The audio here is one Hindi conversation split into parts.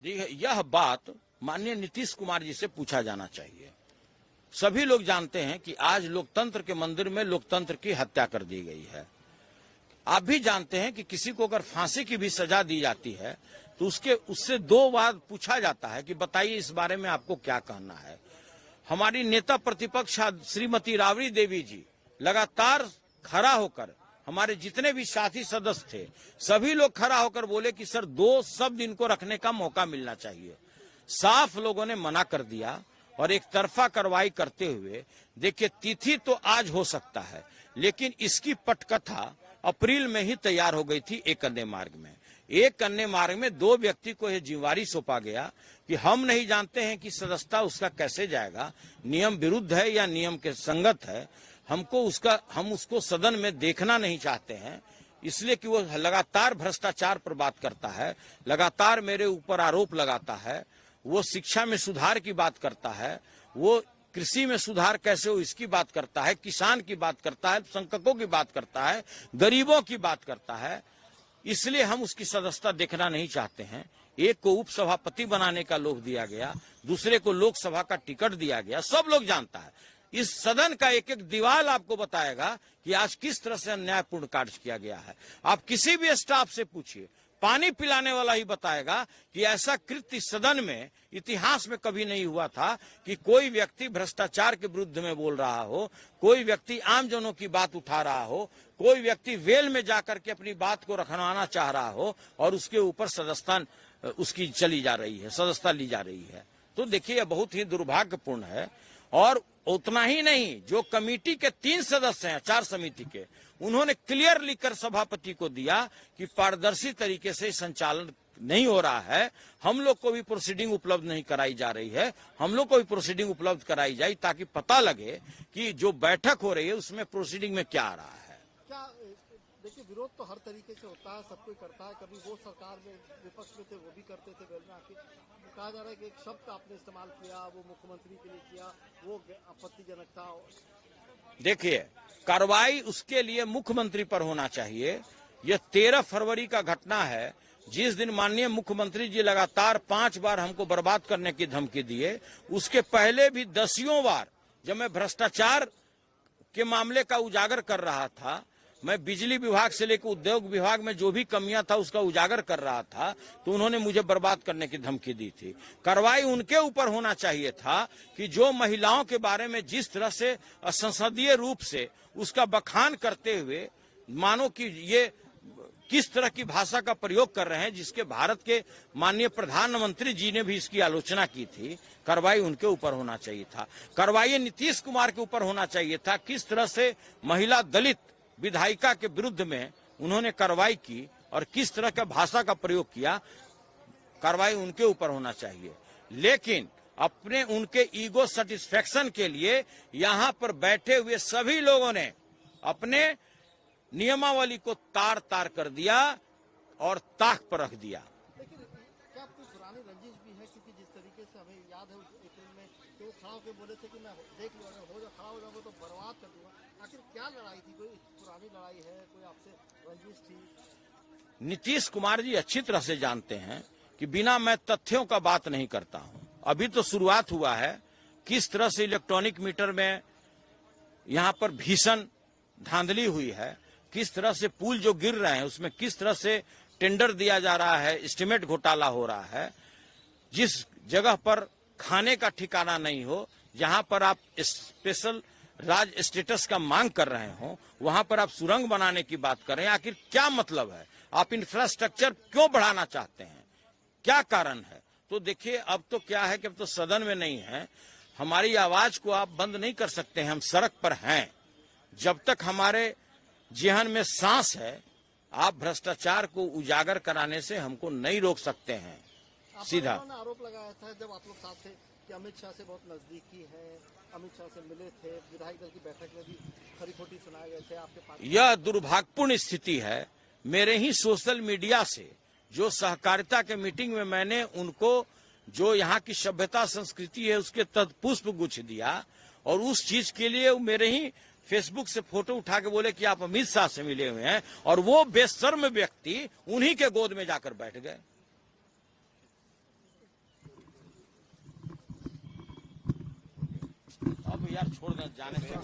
यह बात माननीय नीतीश कुमार जी से पूछा जाना चाहिए। सभी लोग जानते हैं कि आज लोकतंत्र के मंदिर में लोकतंत्र की हत्या कर दी गई है। आप भी जानते हैं कि किसी को अगर फांसी की भी सजा दी जाती है तो उससे 2 बार पूछा जाता है कि बताइए इस बारे में आपको क्या कहना है। हमारी नेता प्रतिपक्ष श्रीमती राबड़ी देवी जी लगातार खड़ा होकर, हमारे जितने भी साथी सदस्य थे सभी लोग खड़ा होकर बोले कि सर 2 शब्द इनको रखने का मौका मिलना चाहिए। साफ लोगों ने मना कर दिया और एक तरफा कार्रवाई करते हुए, देखिए तिथि तो आज हो सकता है लेकिन इसकी पटकथा अप्रैल में ही तैयार हो गई थी। एक अन्य मार्ग में 2 व्यक्ति को यह जिम्मेवारी सौंपा गया कि हम नहीं जानते हैं कि सदस्यता उसका कैसे जाएगा, नियम विरुद्ध है या नियम के संगत है। हम उसको सदन में देखना नहीं चाहते हैं, इसलिए कि वो लगातार भ्रष्टाचार पर बात करता है, लगातार मेरे ऊपर आरोप लगाता है, वो शिक्षा में सुधार की बात करता है, वो कृषि में सुधार कैसे हो इसकी बात करता है, किसान की बात करता है, संकटों की बात करता है, गरीबों की बात करता है। इसलिए हम उसकी सदस्यता देखना नहीं चाहते हैं। एक को उपसभापति बनाने का लोभ दिया गया, दूसरे को लोकसभा का टिकट दिया गया, सब लोग जानता है। इस सदन का एक एक दीवार आपको बताएगा कि आज किस तरह से अन्यायपूर्ण कार्य किया गया है। आप किसी भी स्टाफ से पूछिए, पानी पिलाने वाला ही बताएगा कि ऐसा कृत्य सदन में इतिहास में कभी नहीं हुआ था कि कोई व्यक्ति भ्रष्टाचार के विरुद्ध में बोल रहा हो, कोई व्यक्ति आमजनों की बात उठा रहा हो, कोई व्यक्ति वेल में जाकर के अपनी बात को रखवाना चाह रहा हो और उसके ऊपर सदस्यता उसकी चली जा रही है, सदस्यता ली जा रही है। तो देखिए यह बहुत ही दुर्भाग्यपूर्ण है। और उतना ही नहीं, जो कमेटी के 3 सदस्य हैं आचार समिति के, उन्होंने क्लियर लिखकर सभापति को दिया कि पारदर्शी तरीके से संचालन नहीं हो रहा है, हम लोग को भी प्रोसीडिंग उपलब्ध नहीं कराई जा रही है, हम लोग को भी प्रोसीडिंग उपलब्ध कराई जाए ताकि पता लगे कि जो बैठक हो रही है उसमें प्रोसीडिंग में क्या आ रहा है। क्या देखिए, विरोध तो हर तरीके से होता है, सब कोई करता है। कभी वो सरकार में विपक्ष में थे वो भी करते थे, वेल में आके कहा जा रहा है कि एक शब्द आपने इस्तेमाल किया, वो मुख्यमंत्री के लिए किया, वो आपत्तिजनक था। देखिए, कार्रवाई उसके लिए मुख्यमंत्री पर होना चाहिए। यह 13 फरवरी का घटना है, जिस दिन माननीय मुख्यमंत्री जी लगातार 5 बार हमको बर्बाद करने की धमकी दिए। उसके पहले भी 10 बार जब मैं भ्रष्टाचार के मामले का उजागर कर रहा था, मैं बिजली विभाग से लेकर उद्योग विभाग में जो भी कमियां था उसका उजागर कर रहा था, तो उन्होंने मुझे बर्बाद करने की धमकी दी थी। कार्रवाई उनके ऊपर होना चाहिए था कि जो महिलाओं के बारे में जिस तरह से असंसदीय रूप से उसका बखान करते हुए, मानो कि ये किस तरह की भाषा का प्रयोग कर रहे हैं, जिसके भारत के माननीय प्रधानमंत्री जी ने भी इसकी आलोचना की थी। कार्रवाई उनके ऊपर होना चाहिए था। कार्रवाई नीतीश कुमार के ऊपर होना चाहिए था। किस तरह से महिला दलित विधायिका के विरुद्ध में उन्होंने कार्रवाई की और किस तरह का भाषा का प्रयोग किया, कार्रवाई उनके ऊपर होना चाहिए। लेकिन अपने उनके ईगो सेटिस्फेक्शन के लिए यहां पर बैठे हुए सभी लोगों ने अपने नियमावली को तार तार कर दिया और ताक पर रख दिया। लेकिन क्या कोई पुरानी रंजिश भी है? क्योंकि जिस तरीके से हमें याद है अप्रैल में तो वो खड़ा होकर बोले थे कि मैं देख लूंगा, हो जा खड़ा हो जाऊंगा तो बर्बाद कर दूंगा। आखिर क्या लड़ाई थी? कोई पुरानी लड़ाई है? कोई आपसे रंजिश थी? नीतीश कुमार जी अच्छी तरह से जानते हैं कि बिना मैं तथ्यों का बात नहीं करता हूं। अभी तो शुरुआत हुआ है। किस तरह से इलेक्ट्रॉनिक मीटर में यहां पर भीषण धांधली हुई है, किस तरह से पुल जो गिर रहे हैं उसमें किस तरह से टेंडर दिया जा रहा है, एस्टीमेट घोटाला हो रहा है। जिस जगह पर खाने का ठिकाना नहीं हो, जहां पर आप स्पेशल राज स्टेटस का मांग कर रहे हो, वहां पर आप सुरंग बनाने की बात कर रहे हैं। आखिर क्या मतलब है? आप इंफ्रास्ट्रक्चर क्यों बढ़ाना चाहते हैं? क्या कारण है? तो देखिए, अब तो क्या है कि अब तो सदन में नहीं है, हमारी आवाज को आप बंद नहीं कर सकते हैं। हम सड़क पर हैं। जब तक हमारे जेहन में सांस है, आप भ्रष्टाचार को उजागर कराने से हमको नहीं रोक सकते हैं। सीधा आरोप लगाया था जब आप लोग साथ थे कि अमित शाह से बहुत नजदीकी है, अमित शाह से मिले थे, विधायक दल की बैठक में भी खरी खोटी सुनाए गए थे आपके पास। यह दुर्भाग्यपूर्ण स्थिति है। मेरे ही सोशल मीडिया से जो सहकारिता के मीटिंग में मैंने उनको जो यहाँ की सभ्यता संस्कृति है उसके पुष्प गुच्छ दिया, और उस चीज के लिए मेरे ही फेसबुक से फोटो उठा के बोले कि आप अमित शाह से मिले हुए हैं, और वो बेशर्म व्यक्ति उन्हीं के गोद में जाकर बैठ गए। अब यार छोड़ दें, जाने से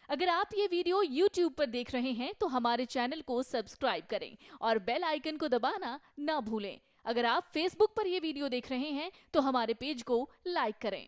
अगर आप ये वीडियो YouTube पर देख रहे हैं तो हमारे चैनल को सब्सक्राइब करें और बेल आइकन को दबाना ना भूलें। अगर आप Facebook पर ये वीडियो देख रहे हैं तो हमारे पेज को लाइक करें।